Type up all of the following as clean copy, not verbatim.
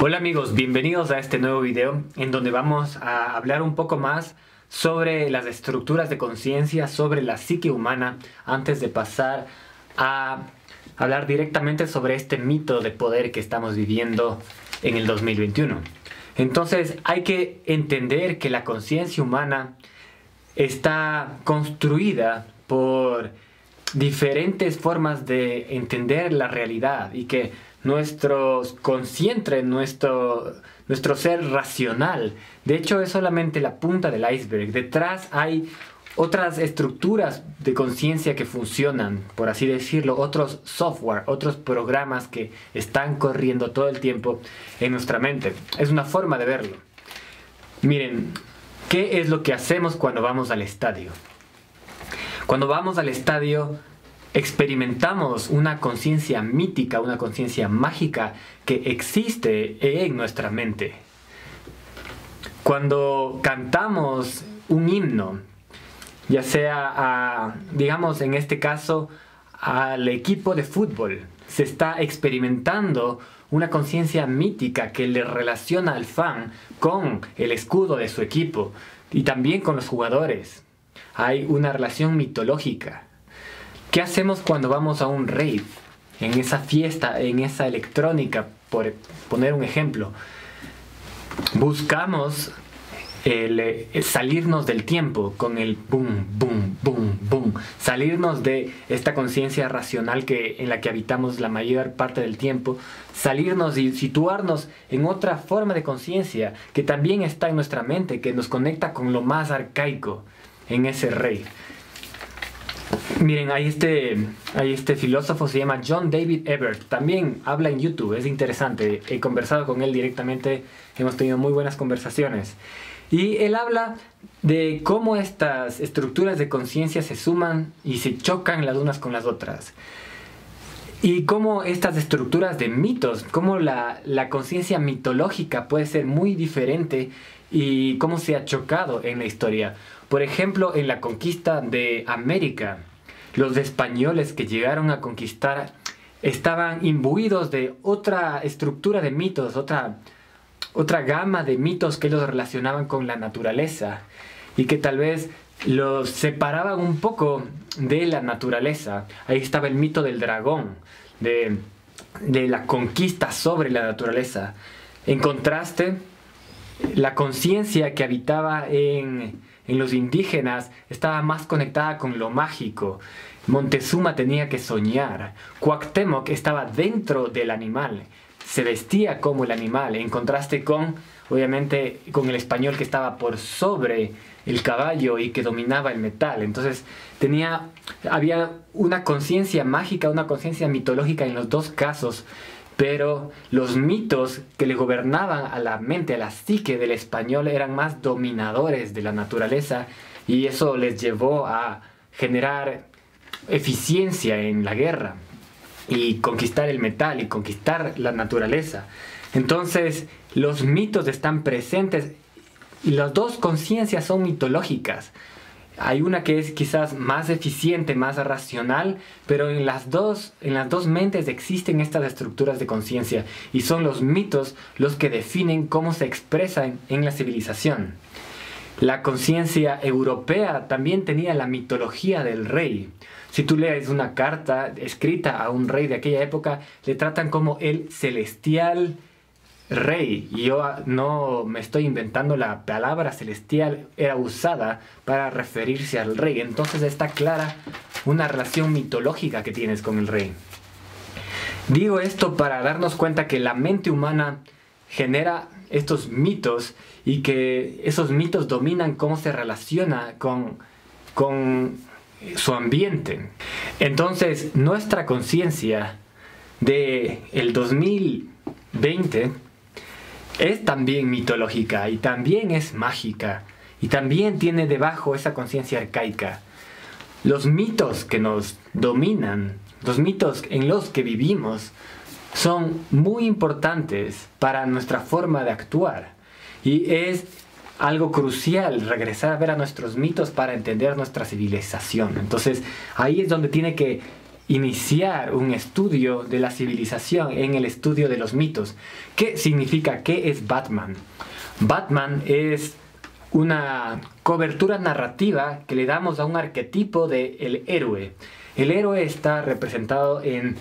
Hola amigos, bienvenidos a este nuevo video en donde vamos a hablar un poco más sobre las estructuras de conciencia, sobre la psique humana, antes de pasar a hablar directamente sobre este mito de poder que estamos viviendo en el 2021. Entonces hay que entender que la conciencia humana está construida por diferentes formas de entender la realidad y que nuestro consciente, nuestro ser racional, de hecho es solamente la punta del iceberg. Detrás hay otras estructuras de conciencia que funcionan, por así decirlo, otros software, otros programas que están corriendo todo el tiempo en nuestra mente. Es una forma de verlo. Miren, ¿qué es lo que hacemos cuando vamos al estadio? Cuando vamos al estadio, experimentamos una conciencia mítica, una conciencia mágica que existe en nuestra mente. Cuando cantamos un himno, ya sea, digamos en este caso, al equipo de fútbol, se está experimentando una conciencia mítica que le relaciona al fan con el escudo de su equipo y también con los jugadores. Hay una relación mitológica. ¿Qué hacemos cuando vamos a un rave? En esa fiesta, en esa electrónica, por poner un ejemplo. Buscamos salirnos del tiempo con el boom, boom, boom, boom. Salirnos de esta conciencia racional en la que habitamos la mayor parte del tiempo. Salirnos y situarnos en otra forma de conciencia que también está en nuestra mente, que nos conecta con lo más arcaico en ese rave. Miren, hay este filósofo, se llama John David Ebert, también habla en YouTube, es interesante, he conversado con él directamente, hemos tenido muy buenas conversaciones. Y él habla de cómo estas estructuras de conciencia se suman y se chocan las unas con las otras. Y cómo estas estructuras de mitos, cómo la conciencia mitológica puede ser muy diferente y cómo se ha chocado en la historia. Por ejemplo, en la conquista de América, los españoles que llegaron a conquistar estaban imbuidos de otra estructura de mitos, otra gama de mitos que los relacionaban con la naturaleza y que tal vez los separaban un poco de la naturaleza. Ahí estaba el mito del dragón, de la conquista sobre la naturaleza. En contraste, la conciencia que habitaba en los indígenas estaba más conectada con lo mágico. Montezuma tenía que soñar. Cuauhtémoc estaba dentro del animal. Se vestía como el animal, en contraste con, obviamente, con el español que estaba por sobre el caballo y que dominaba el metal. Entonces había una conciencia mágica, una conciencia mitológica en los dos casos, pero los mitos que le gobernaban a la mente, a la psique del español, eran más dominadores de la naturaleza y eso les llevó a generar eficiencia en la guerra y conquistar el metal y conquistar la naturaleza. Entonces los mitos están presentes y las dos conciencias son mitológicas. Hay una que es quizás más eficiente, más racional, pero en las dos mentes existen estas estructuras de conciencia y son los mitos los que definen cómo se expresan en la civilización. La conciencia europea también tenía la mitología del rey. Si tú lees una carta escrita a un rey de aquella época, le tratan como el celestial rey. Y yo no me estoy inventando, la palabra celestial era usada para referirse al rey. Entonces está clara una relación mitológica que tienes con el rey. Digo esto para darnos cuenta que la mente humana genera estos mitos y que esos mitos dominan cómo se relaciona con su ambiente. Entonces nuestra conciencia del 2020 es también mitológica y también es mágica y también tiene debajo esa conciencia arcaica. Los mitos que nos dominan, los mitos en los que vivimos, son muy importantes para nuestra forma de actuar y es algo crucial regresar a ver a nuestros mitos para entender nuestra civilización. Entonces ahí es donde tiene que iniciar un estudio de la civilización en el estudio de los mitos. ¿Qué significa? ¿Qué es Batman? Batman es una cobertura narrativa que le damos a un arquetipo del héroe. El héroe está representado en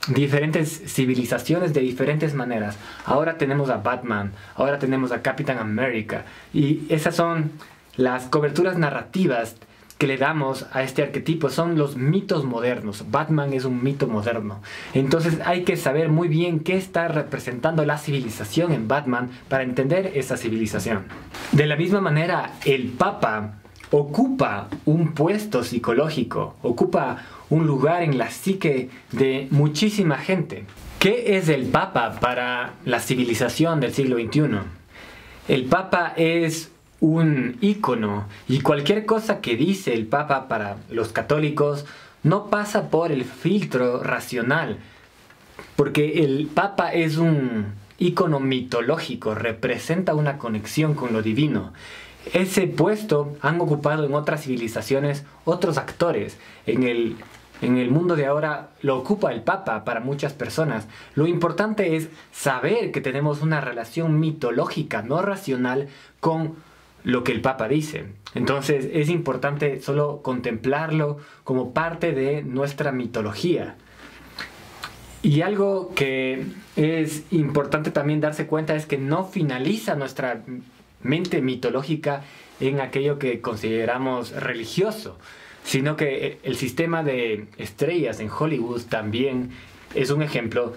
diferentes civilizaciones de diferentes maneras. Ahora tenemos a Batman, ahora tenemos a Capitán América, y esas son las coberturas narrativas que le damos a este arquetipo. Son los mitos modernos. Batman es un mito moderno. Entonces hay que saber muy bien qué está representando la civilización en Batman para entender esa civilización. De la misma manera, el Papa ocupa un puesto psicológico, ocupa un lugar en la psique de muchísima gente. ¿Qué es el Papa para la civilización del siglo XXI? El Papa es un ícono, y cualquier cosa que dice el Papa para los católicos no pasa por el filtro racional, porque el Papa es un ícono mitológico, representa una conexión con lo divino. Ese puesto han ocupado en otras civilizaciones otros actores. En el mundo de ahora lo ocupa el Papa para muchas personas. Lo importante es saber que tenemos una relación mitológica, no racional, con lo que el Papa dice. Entonces es importante solo contemplarlo como parte de nuestra mitología. Y algo que es importante también darse cuenta es que no finaliza nuestra mente mitológica en aquello que consideramos religioso, sino que el sistema de estrellas en Hollywood también es un ejemplo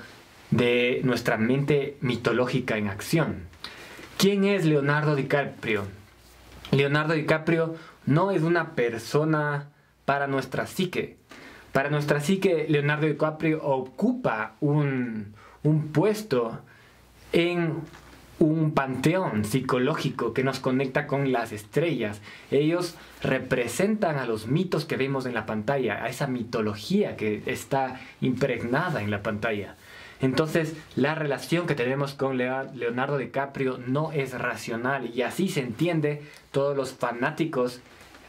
de nuestra mente mitológica en acción. ¿Quién es Leonardo DiCaprio? Leonardo DiCaprio no es una persona para nuestra psique. Para nuestra psique, Leonardo DiCaprio ocupa un puesto en un panteón psicológico que nos conecta con las estrellas. Ellos representan a los mitos que vemos en la pantalla, a esa mitología que está impregnada en la pantalla. Entonces, la relación que tenemos con Leonardo DiCaprio no es racional, y así se entiende todos los fanáticos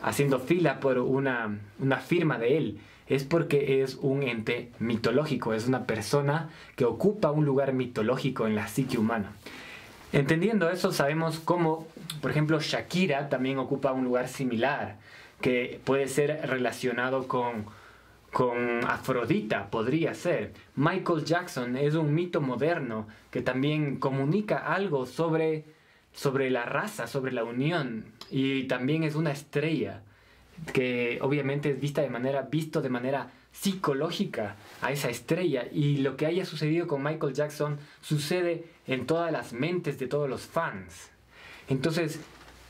haciendo fila por una firma de él. Es porque es un ente mitológico, es una persona que ocupa un lugar mitológico en la psique humana. Entendiendo eso, sabemos cómo, por ejemplo, Shakira también ocupa un lugar similar, que puede ser relacionado con Afrodita, podría ser. Michael Jackson es un mito moderno que también comunica algo sobre la raza, sobre la unión, y también es una estrella que obviamente es visto de manera psicológica a esa estrella, y lo que haya sucedido con Michael Jackson sucede en todas las mentes de todos los fans. Entonces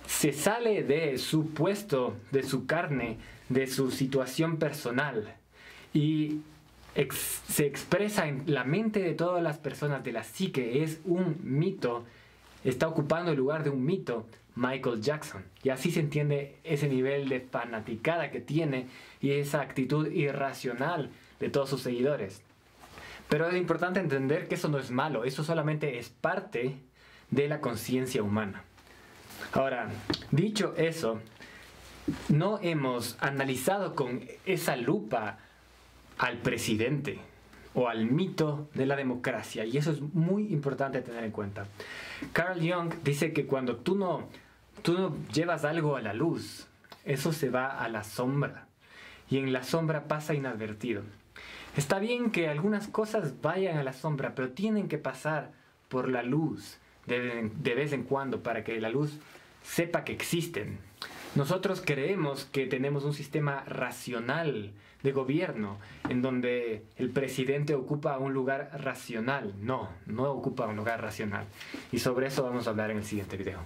se sale de su puesto, de su carne, de su situación personal, y se expresa en la mente de todas las personas, de la psique. Es un mito, está ocupando el lugar de un mito Michael Jackson, y así se entiende ese nivel de fanaticada que tiene y esa actitud irracional de todos sus seguidores. Pero es importante entender que eso no es malo, eso solamente es parte de la conciencia humana. Ahora, dicho eso, no hemos analizado con esa lupa al presidente o al mito de la democracia, y eso es muy importante tener en cuenta. Carl Jung dice que cuando tú no llevas algo a la luz, eso se va a la sombra, y en la sombra pasa inadvertido. Está bien que algunas cosas vayan a la sombra, pero tienen que pasar por la luz de vez en cuando para que la luz sepa que existen. Nosotros creemos que tenemos un sistema racional de gobierno en donde el presidente ocupa un lugar racional. No ocupa un lugar racional. Y sobre eso vamos a hablar en el siguiente video.